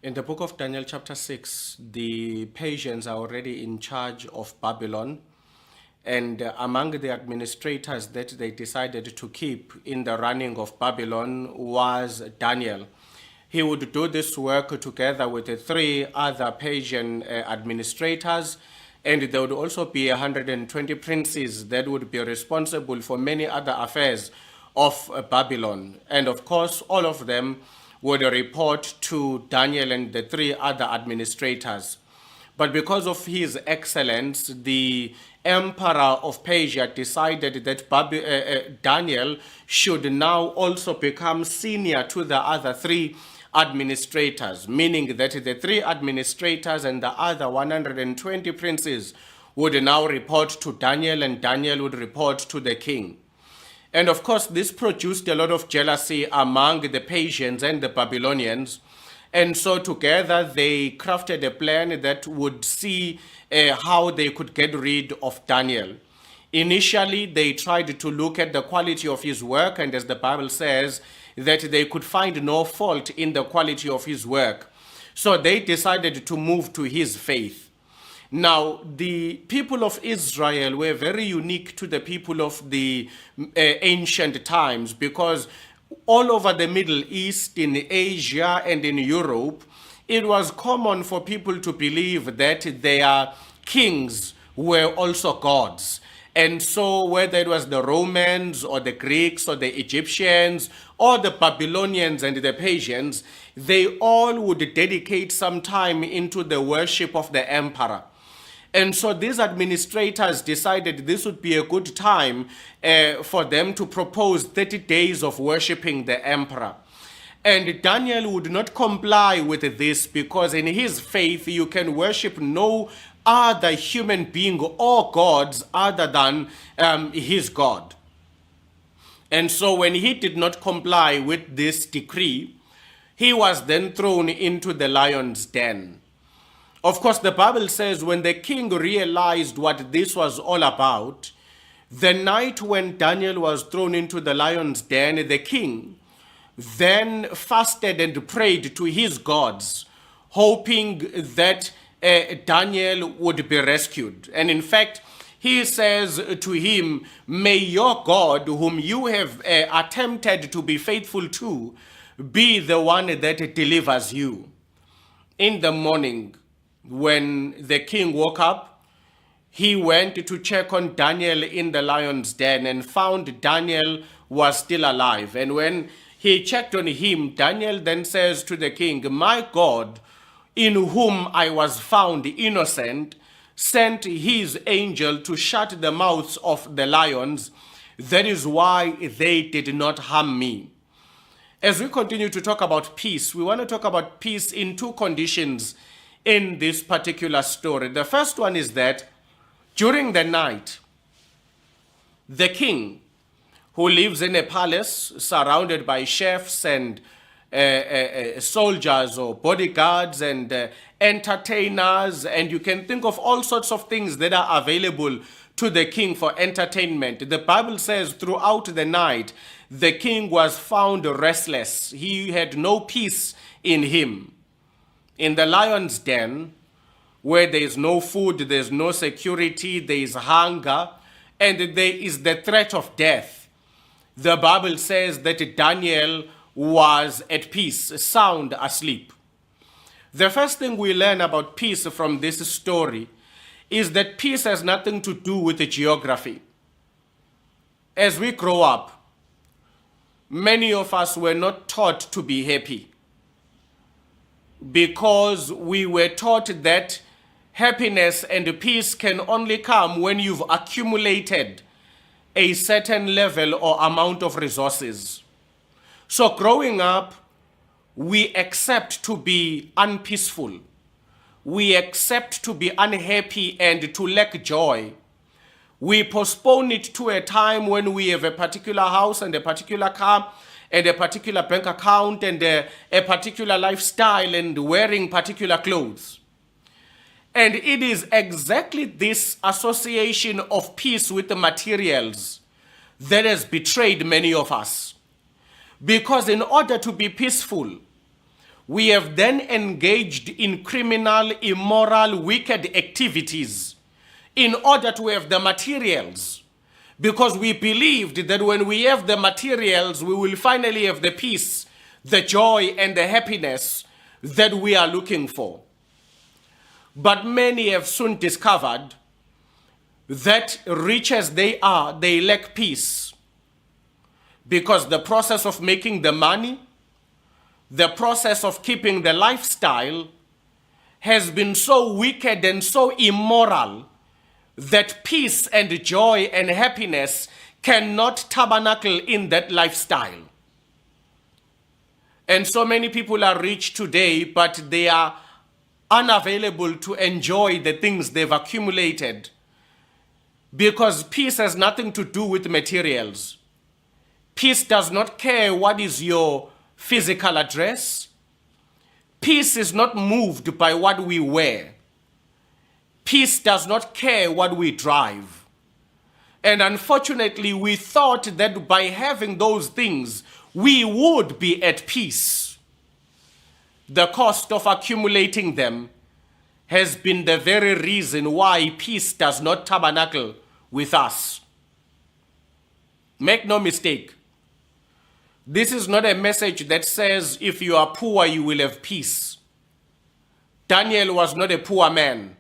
In the book of Daniel, chapter 6, the Persians are already in charge of Babylon. And among the administrators that they decided to keep in the running of Babylon was Daniel. He would do this work together with the three other Persian administrators, and there would also be 120 princes that would be responsible for many other affairs of Babylon. And of course, all of them would report to Daniel and the three other administrators. But because of his excellence, the emperor of Persia decided that Daniel should now also become senior to the other three administrators, meaning that the three administrators and the other 120 princes would now report to Daniel, and Daniel would report to the king. And of course, this produced a lot of jealousy among the Persians and the Babylonians. And so together they crafted a plan that would see how they could get rid of Daniel. Initially, they tried to look at the quality of his work, and as the Bible says, that they could find no fault in the quality of his work. So they decided to move to his faith. Now, the people of Israel were very unique to the people of the ancient times, because all over the Middle East, in Asia and in Europe, it was common for people to believe that their kings were also gods. And so whether it was the Romans or the Greeks or the Egyptians or the Babylonians and the Persians, they all would dedicate some time into the worship of the emperor. And so these administrators decided this would be a good time for them to propose 30 days of worshiping the emperor. And Daniel would not comply with this, because in his faith you can worship no other human being or gods other than his God. And so when he did not comply with this decree, he was then thrown into the lion's den. Of course, the Bible says when the king realized what this was all about, the night when Daniel was thrown into the lion's den, the king then fasted and prayed to his gods, hoping that Daniel would be rescued. And in fact, he says to him, "May your God, whom you have attempted to be faithful to, be the one that delivers you." In the morning, when the king woke up, he went to check on Daniel in the lion's den and found Daniel was still alive. And when he checked on him, Daniel then says to the king, "My God, in whom I was found innocent, sent his angel to shut the mouths of the lions. That is why they did not harm me." As we continue to talk about peace, we want to talk about peace in two conditions in this particular story. The first one is that during the night, the king, who lives in a palace surrounded by chefs and soldiers or bodyguards and entertainers, and you can think of all sorts of things that are available to the king for entertainment. The Bible says throughout the night, the king was found restless. He had no peace in him. In the lion's den, where there is no food, there's no security, there is hunger, and there is the threat of death, the Bible says that Daniel was at peace, sound asleep. The first thing we learn about peace from this story is that peace has nothing to do with the geography. As we grow up, many of us were not taught to be happy, because we were taught that happiness and peace can only come when you've accumulated a certain level or amount of resources. So growing up, we accept to be unpeaceful. We accept to be unhappy and to lack joy. We postpone it to a time when we have a particular house and a particular car and a particular bank account and a particular lifestyle and wearing particular clothes. And it is exactly this association of peace with the materials that has betrayed many of us. Because in order to be peaceful, We have then engaged in criminal, immoral, wicked activities in order to have the materials, because we believed that when we have the materials, we will finally have the peace, the joy, and the happiness that we are looking for. But many have soon discovered that rich as they are, they lack peace, because the process of making the money, the process of keeping the lifestyle has been so wicked and so immoral that peace and joy and happiness cannot tabernacle in that lifestyle. And so many people are rich today, but they are unavailable to enjoy the things they've accumulated, because peace has nothing to do with materials. Peace does not care what is your physical address. Peace is not moved by what we wear. Peace does not care what we drive. And unfortunately, we thought that by having those things, we would be at peace. The cost of accumulating them has been the very reason why peace does not tabernacle with us. Make no mistake. This is not a message that says if you are poor, you will have peace. Daniel was not a poor man.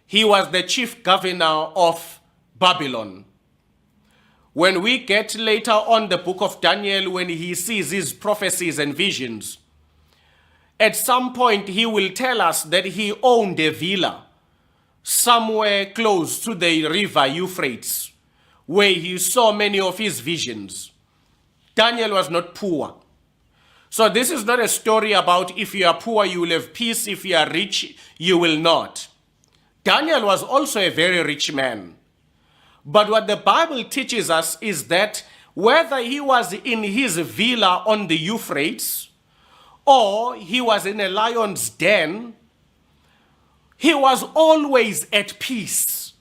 He was the chief governor of Babylon. When we get later on the book of Daniel, when he sees his prophecies and visions, at some point he will tell us that he owned a villa somewhere close to the river Euphrates, where he saw many of his visions. Daniel was not poor. So this is not a story about if you are poor, you will have peace. If you are rich, you will not. Daniel was also a very rich man. But what the Bible teaches us is that whether he was in his villa on the Euphrates or he was in a lion's den, he was always at peace.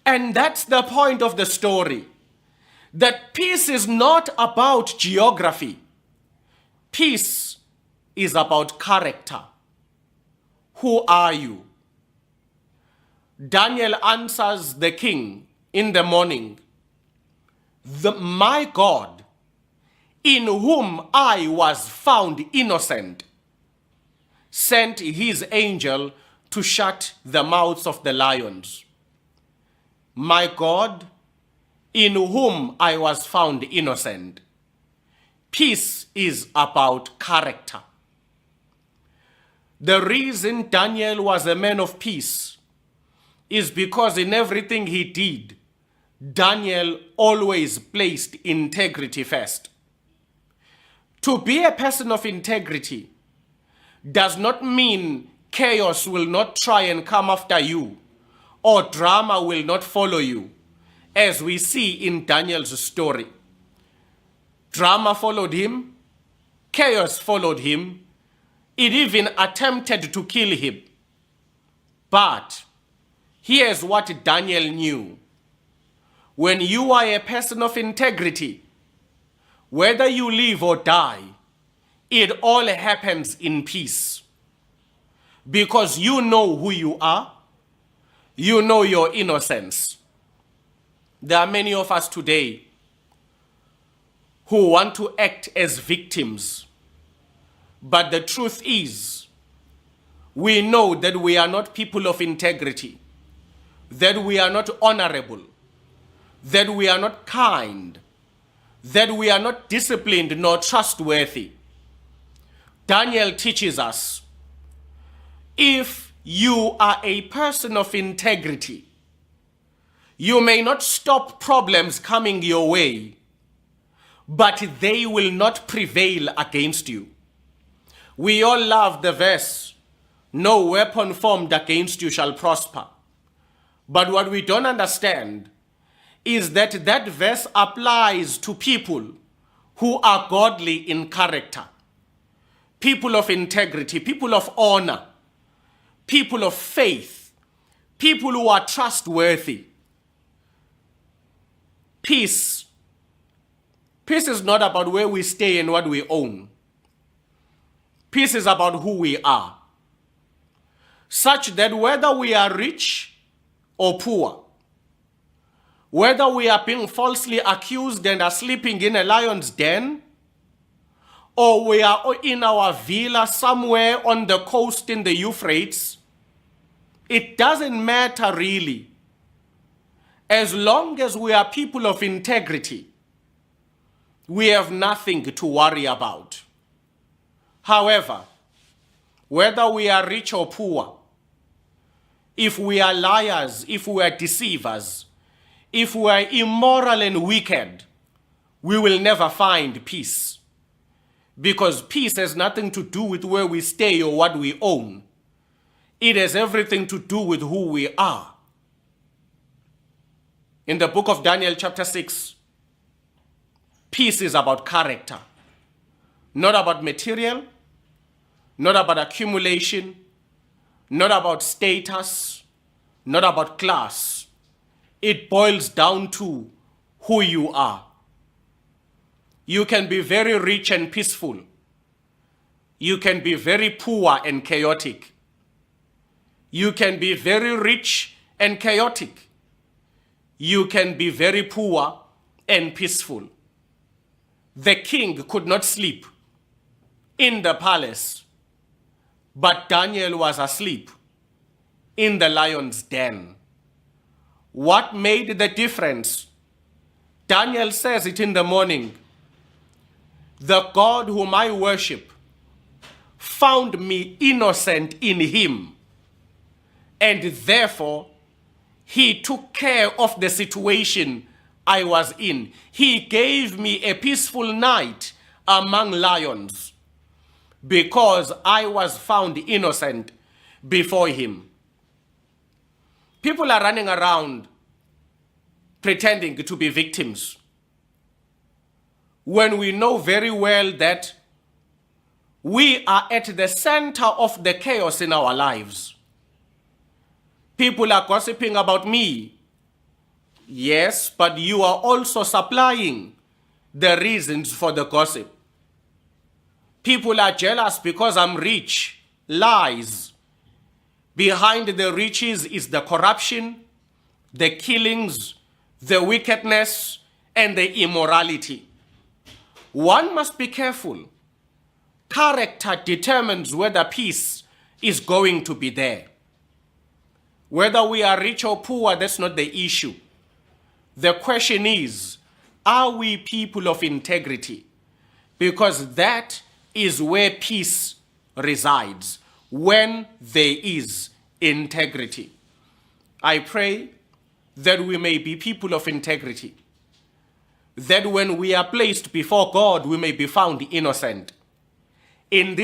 And that's the point of the story. That peace is not about geography. Peace is about character. Who are you? Daniel answers the king in the morning, my God, in whom I was found innocent, sent his angel to shut the mouths of the lions. My God, in whom I was found innocent. Peace is about character. The reason Daniel was a man of peace is because in everything he did, Daniel always placed integrity first. To be a person of integrity does not mean chaos will not try and come after you, or drama will not follow you, as we see in Daniel's story. Drama followed him, chaos followed him, it even attempted to kill him. But here's what Daniel knew. When you are a person of integrity, whether you live or die, it all happens in peace. Because you know who you are, you know your innocence. There are many of us today who want to act as victims. But the truth is, we know that we are not people of integrity, that we are not honorable, that we are not kind, that we are not disciplined nor trustworthy. Daniel teaches us, if you are a person of integrity, you may not stop problems coming your way, but they will not prevail against you. We all love the verse, no weapon formed against you shall prosper. But what we don't understand is that that verse applies to people who are godly in character, people of integrity, people of honor, people of faith, people who are trustworthy. Peace. Peace is not about where we stay and what we own. Peace is about who we are, such that whether we are rich or poor, whether we are being falsely accused and are sleeping in a lion's den, or we are in our villa somewhere on the coast in the Euphrates, it doesn't matter really. As long as we are people of integrity, we have nothing to worry about. However, whether we are rich or poor, if we are liars, if we are deceivers, if we are immoral and wicked, we will never find peace. Because peace has nothing to do with where we stay or what we own. It has everything to do with who we are. In the book of Daniel chapter 6, peace is about character, not about material, not about accumulation, not about status, not about class. It boils down to who you are. You can be very rich and peaceful. You can be very poor and chaotic. You can be very rich and chaotic. You can be very poor and peaceful. The king could not sleep in the palace, but Daniel was asleep in the lion's den. What made the difference? Daniel says it in the morning. The God whom I worship found me innocent in him, and therefore he took care of the situation I was in. He gave me a peaceful night among lions because I was found innocent before him. People are running around pretending to be victims when we know very well that we are at the center of the chaos in our lives. People are gossiping about me. Yes, but you are also supplying the reasons for the gossip. People are jealous because I'm rich. Lies. Behind the riches is the corruption, the killings, the wickedness, and the immorality. One must be careful. Character determines whether peace is going to be there. Whether we are rich or poor, that's not the issue. The question is, are we people of integrity? Because that is where peace resides, when there is integrity. I pray that we may be people of integrity, that when we are placed before God, we may be found innocent. In this